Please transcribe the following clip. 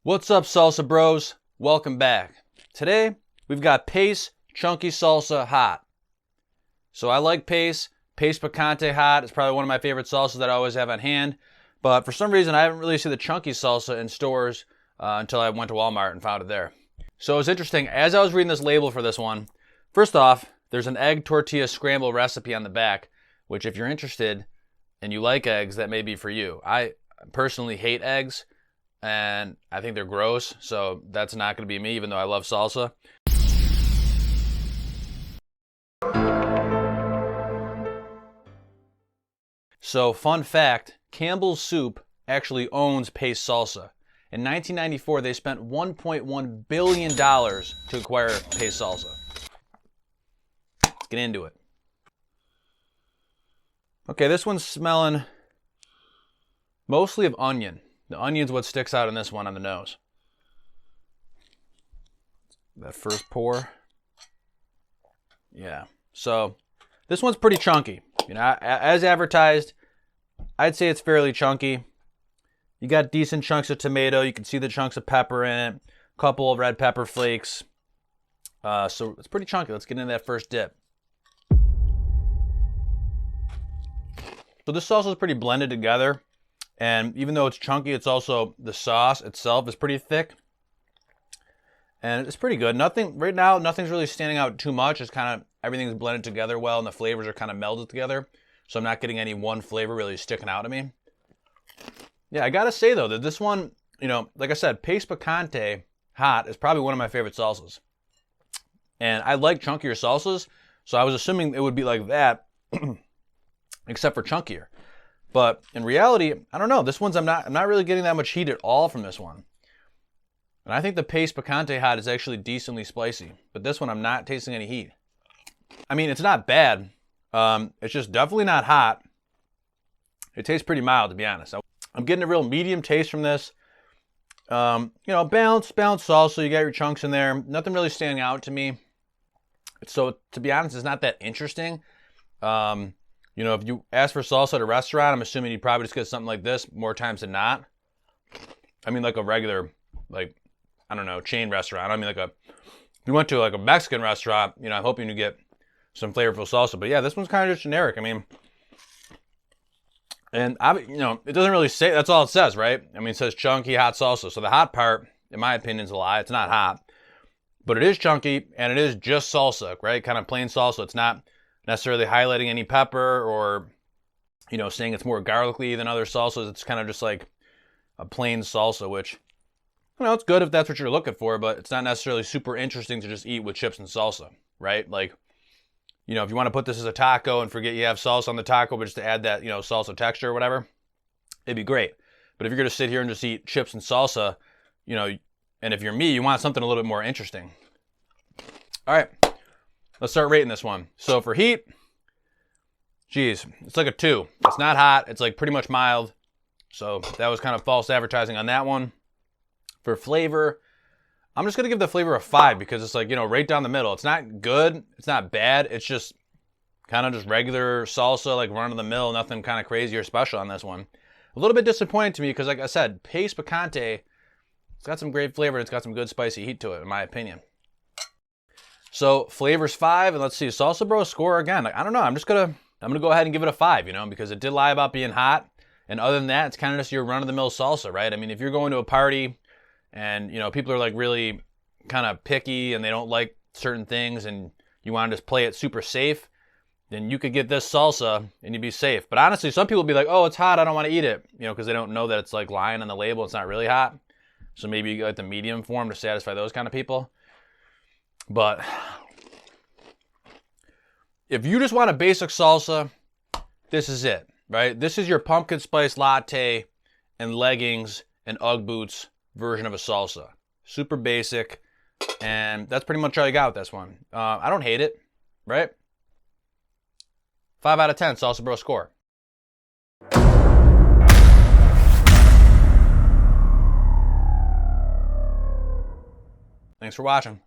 What's up, salsa bros? Welcome back. Today, we've got Pace Chunky Salsa Hot. So I like Pace Picante Hot. It's probably one of my favorite salsas that I always have on hand. But for some reason, I haven't really seen the Chunky Salsa in stores until I went to Walmart and found it there. So it's interesting, as I was reading this label for this one, first off, there's an egg tortilla scramble recipe on the back, which if you're interested and you like eggs, that may be for you. I personally hate eggs, and I think they're gross, so that's not going to be me, even though I love salsa. So, fun fact, Campbell's Soup actually owns Pace Salsa. In 1994, they spent $1.1 billion to acquire Pace Salsa. Let's get into it. Okay, this one's smelling mostly of onion. The onion's what sticks out in this one on the nose. That first pour. Yeah. So this one's pretty chunky. You know, as advertised, I'd say it's fairly chunky. You got decent chunks of tomato. You can see the chunks of pepper in it. A couple of red pepper flakes. So it's pretty chunky. Let's get into that first dip. So this sauce is pretty blended together. And even though it's chunky, it's also, the sauce itself is pretty thick. And it's pretty good. Right now, nothing's really standing out too much. It's kind of, everything's blended together well, and the flavors are kind of melded together. So I'm not getting any one flavor really sticking out at me. Yeah, I gotta say though, that this one, you know, like I said, Pace Picante Hot is probably one of my favorite salsas. And I like chunkier salsas, so I was assuming it would be like that, except for chunkier. But in reality, I don't know. This one's, I'm not really getting that much heat at all from this one. And I think the Pace Picante Hot is actually decently spicy. But this one, I'm not tasting any heat. I mean, it's not bad. It's just definitely not hot. It tastes pretty mild, to be honest. I'm getting a real medium taste from this. You know, balanced salsa. You got your chunks in there. Nothing really standing out to me. So, to be honest, it's not that interesting. You know, if you ask for salsa at a restaurant, I'm assuming you'd probably just get something like this more times than not. I mean, like a regular, like, I don't know, chain restaurant. I mean, like if you went to like a Mexican restaurant, you know, I'm hoping you get some flavorful salsa. But yeah, this one's kind of just generic. I mean, and you know, it doesn't really say, that's all it says, right? I mean, it says chunky hot salsa. So the hot part, in my opinion, is a lie. It's not hot, but it is chunky and it is just salsa, right? Kind of plain salsa. It's not necessarily highlighting any pepper or, you know, saying it's more garlicky than other salsas. It's kind of just like a plain salsa, which, you know, it's good if that's what you're looking for, but it's not necessarily super interesting to just eat with chips and salsa, right? Like, you know, if you want to put this as a taco and forget you have salsa on the taco, but just to add that, you know, salsa texture or whatever, it'd be great. But if you're going to sit here and just eat chips and salsa, you know, and if you're me, you want something a little bit more interesting. All right. Let's start rating this one. So for heat, geez, it's like a 2. It's not hot. It's like pretty much mild. So that was kind of false advertising on that one. For flavor, I'm just going to give the flavor a 5 because it's like, you know, right down the middle. It's not good. It's not bad. It's just kind of just regular salsa, like run of the mill, nothing kind of crazy or special on this one. A little bit disappointing to me because, like I said, Pace Picante, it's got some great flavor. It's got some good spicy heat to it, in my opinion. So flavors 5, and let's see, Salsa Bro score again. Like, I don't know. I'm gonna go ahead and give it a 5, you know, because it did lie about being hot. And other than that, it's kind of just your run-of-the-mill salsa, right? I mean, if you're going to a party and, you know, people are like really kind of picky and they don't like certain things and you want to just play it super safe, then you could get this salsa and you'd be safe. But honestly, some people will be like, oh, it's hot, I don't want to eat it, you know, because they don't know that it's like lying on the label. It's not really hot. So maybe you get like the medium form to satisfy those kind of people. But if you just want a basic salsa, this is it, right? This is your pumpkin spice latte and leggings and Ugg boots version of a salsa. Super basic, and that's pretty much all you got with this one. I don't hate it, right? 5 out of 10, Salsa Bro score. Thanks for watching.